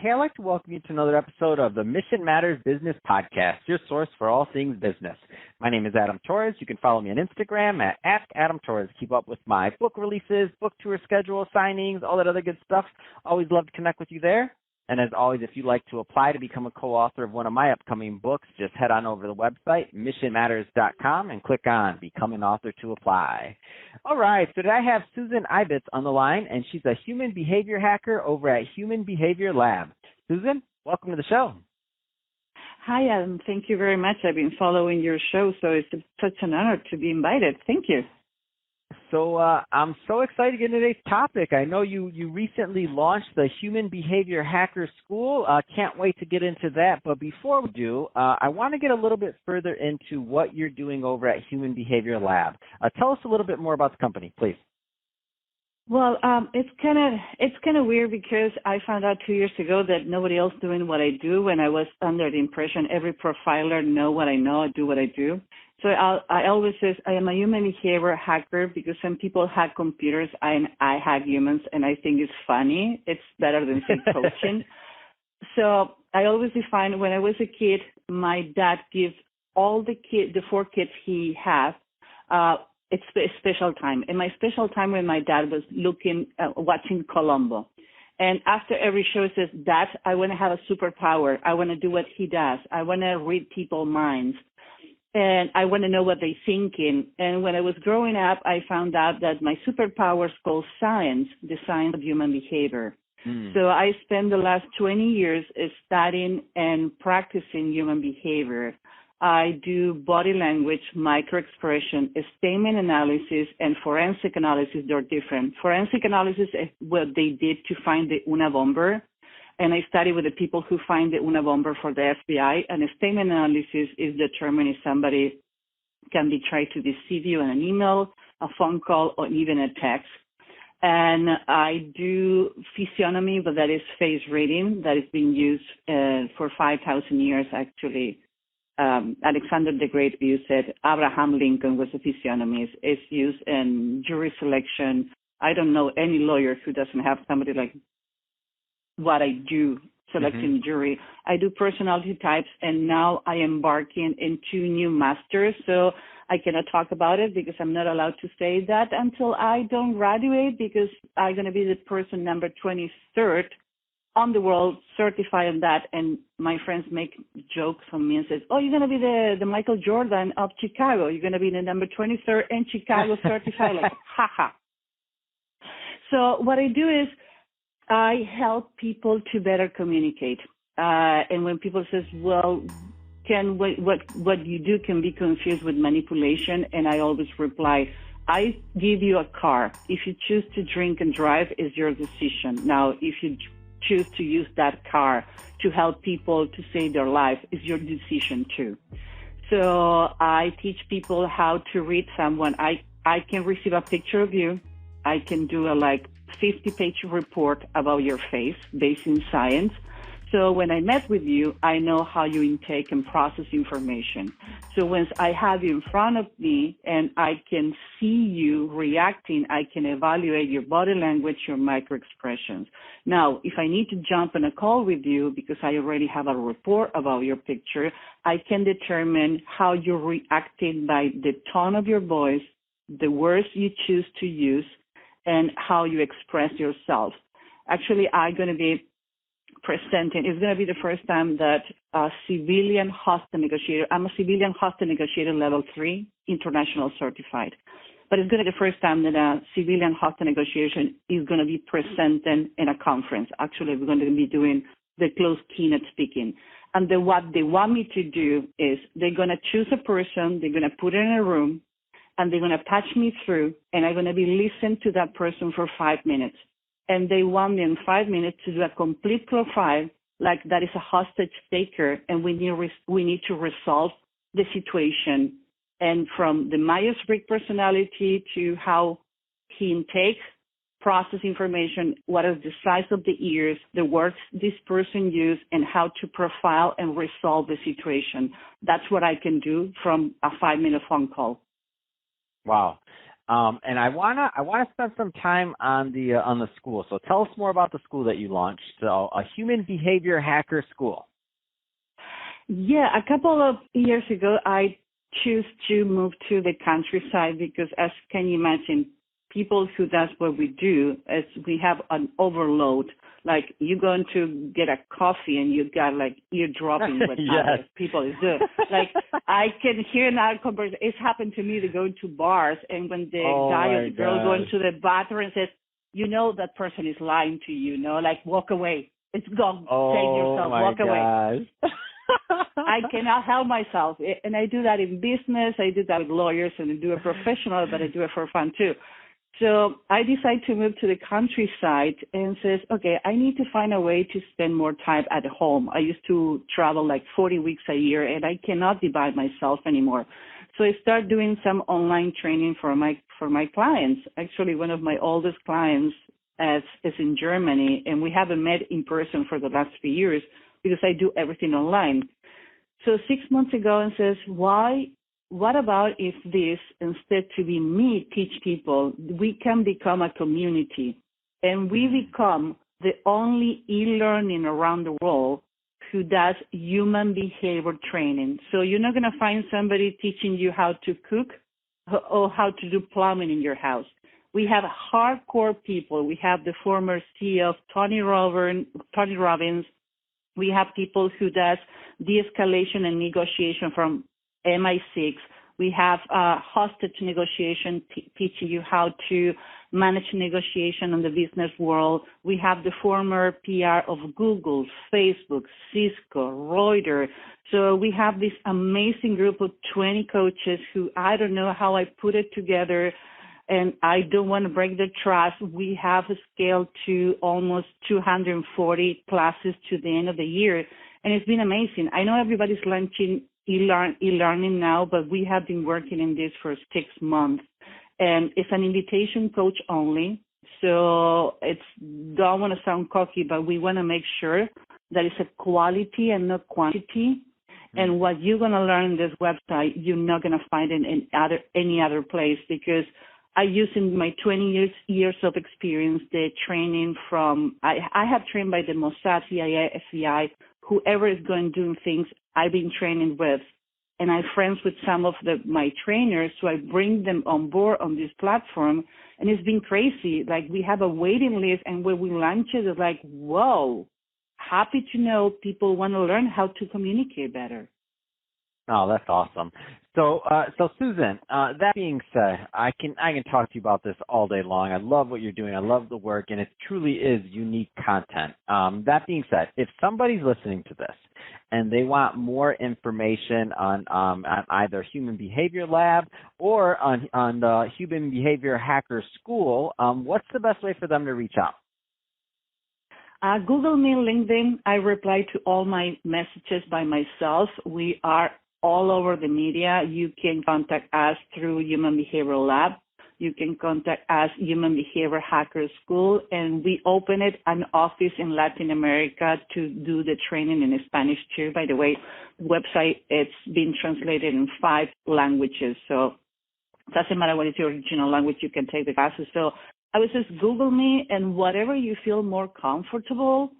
Hey, I'd like to welcome you to another episode of the Mission Matters Business Podcast, your source for all things business. My name is Adam Torres. You can follow me on Instagram at @AdamTorres. Keep up with my book releases, book tour schedule, signings, all that other good stuff. Always love to connect with you there. And as always, if you'd like to apply to become a co-author of one of my upcoming books, just head on over to the website, missionmatters.com, and click on Become an Author to apply. All right, so today I have Susan Ibitz on the line, and she's a human behavior hacker over at Human Behavior Lab. Susan, welcome to the show. Hi, Adam. Thank you very much. I've been following your show, so it's such an honor to be invited. Thank you. So I'm so excited to get into today's topic. I know you recently launched the Human Behavior Hacker School. Can't wait to get into that. But before we do, I want to get a little bit further into what you're doing over at Human Behavior Lab. Tell us a little bit more about the company, please. Well, it's kind of weird because I found out 2 years ago that nobody else doing what I do when I was under the impression every profiler know what I know, do what I do. So I always say I am a human behavior hacker because some people hack computers and I hack humans, and I think it's funny. It's better than say coaching. So I always define when I was a kid, my dad gives all the four kids he has, it's a special time. And my special time when my dad was watching Columbo. And after every show, he says, Dad, I want to have a superpower. I want to do what he does. I want to read people's minds. And I want to know what they're thinking. And when I was growing up, I found out that my superpower is called science, the science of human behavior. So I spent the last 20 years studying and practicing human behavior. I do body language, microexpression, statement analysis, and forensic analysis. They're different. Forensic analysis is what they did to find the Unabomber. And I study with the people who find the Unabomber for the FBI. And a statement analysis is determining if somebody can be trying to deceive you in an email, a phone call, or even a text. And I do physiognomy, but that is face reading that is being used for 5,000 years, actually. Alexander the Great used it. Abraham Lincoln was a physiognomy. It's used in jury selection. I don't know any lawyer who doesn't have somebody like what I do selecting jury. I do personality types, and now I am embarking in 2 new masters. So I cannot talk about it because I'm not allowed to say that until I don't graduate, because I'm going to be the person number 23rd on the world certified in that. And my friends make jokes on me and says, oh, you're going to be the Michael Jordan of Chicago. You're going to be the number 23rd in Chicago certified. Like, haha. So what I do is I help people to better communicate. And when people says, well, what you do can be confused with manipulation, and I always reply, I give you a car. If you choose to drink and drive, it's your decision. Now, if you choose to use that car to help people to save their life, it's your decision too. So I teach people how to read someone. I can receive a picture of you. I can do a 50-page report about your face based in science. So when I met with you, I know how you intake and process information. So once I have you in front of me and I can see you reacting, I can evaluate your body language, your microexpressions. Now, if I need to jump on a call with you because I already have a report about your picture, I can determine how you're reacting by the tone of your voice, the words you choose to use, and how you express yourself. Actually, I'm going to be presenting. It's going to be the first time that a civilian hostage negotiator, I'm a civilian hostage negotiator level 3, international certified. But it's going to be the first time that a civilian hostage negotiation is going to be presented in a conference. Actually, we're going to be doing the closed keynote speaking. And what they want me to do is they're going to choose a person, they're going to put it in a room, and they're going to patch me through, and I'm going to be listening to that person for 5 minutes. And they want me in 5 minutes to do a complete profile, like that is a hostage taker, and we need to resolve the situation. And from the Myers-Briggs personality to how he intakes, process information, what is the size of the ears, the words this person used, and how to profile and resolve the situation. That's what I can do from a 5-minute phone call. Wow. And I wanna spend some time on the school. So tell us more about the school that you launched. So a human behavior hacker school. Yeah, a couple of years ago, I choose to move to the countryside because, as can you imagine, people who does what we do, as we have an overload. Like you going to get a coffee and you got like eardropping what other people is doing. Like I can hear in our conversation. It's happened to me to go to bars and when the guy or the girl go into the bathroom and says, you know that person is lying to you, like walk away. It's gone. Save yourself. Walk away. I cannot help myself. And I do that in business. I do that with lawyers and I do it professional, but I do it for fun too. So I decided to move to the countryside and says, okay, I need to find a way to spend more time at home. I used to travel like 40 weeks a year and I cannot divide myself anymore. So I started doing some online training for my clients. Actually, one of my oldest clients is in Germany and we haven't met in person for the last 3 years because I do everything online. So 6 months ago and says, what about if this, instead to be me teach people, we can become a community and we become the only e-learning around the world who does human behavior training. So you're not going to find somebody teaching you how to cook or how to do plumbing in your house. We have hardcore people. We have the former CEO of Tony Robbins. We have people who does de-escalation and negotiation from MI6. We have hostage negotiation, teaching you how to manage negotiation in the business world. We have the former PR of Google, Facebook, Cisco, Reuters. So we have this amazing group of 20 coaches who I don't know how I put it together, and I don't want to break the trust. We have scaled to almost 240 classes to the end of the year, and it's been amazing. I know everybody's launching e-learning now, but we have been working in this for 6 months. And it's an invitation coach only. So don't want to sound cocky, but we want to make sure that it's a quality and not quantity. Mm-hmm. And what you're going to learn in this website, you're not going to find it in any other place, because I use in my 20 years of experience the training from, I have trained by the Mossad, CIA, FBI, whoever is going doing things I've been training with. And I'm friends with some of my trainers, so I bring them on board on this platform. And it's been crazy. Like, we have a waiting list, and when we launch it, it's like, whoa, happy to know people want to learn how to communicate better. Oh, that's awesome. So Susan, that being said, I can talk to you about this all day long. I love what you're doing. I love the work, and it truly is unique content. That being said, if somebody's listening to this and they want more information on either Human Behavior Lab or on the Human Behavior Hacker School, what's the best way for them to reach out? Google me, LinkedIn. I reply to all my messages by myself. We are all over the media. You can contact us through Human Behavior Lab. You can contact us, Human Behavior Hacker School, and we open an office in Latin America to do the training in Spanish too. By the way, the website, it's been translated in 5 languages, so it doesn't matter what is your original language, you can take the classes. So I would just Google me, and whatever you feel more comfortable,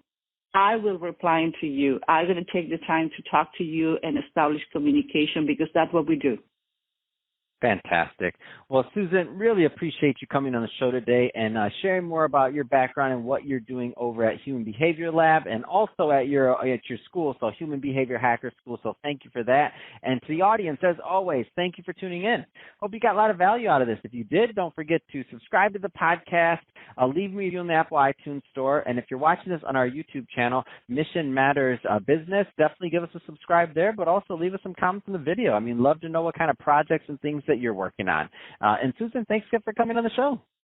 I will reply to you. I'm going to take the time to talk to you and establish communication, because that's what we do. Fantastic. Well, Susan, really appreciate you coming on the show today and sharing more about your background and what you're doing over at Human Behavior Lab and also at your school, so Human Behavior Hacker School. So thank you for that. And to the audience, as always, thank you for tuning in. Hope you got a lot of value out of this. If you did, don't forget to subscribe to the podcast, leave a review in the Apple iTunes Store, and if you're watching this on our YouTube channel, Mission Matters Business, definitely give us a subscribe there, but also leave us some comments in the video. I mean, love to know what kind of projects and things that you're working on. And Susan, thanks again for coming on the show.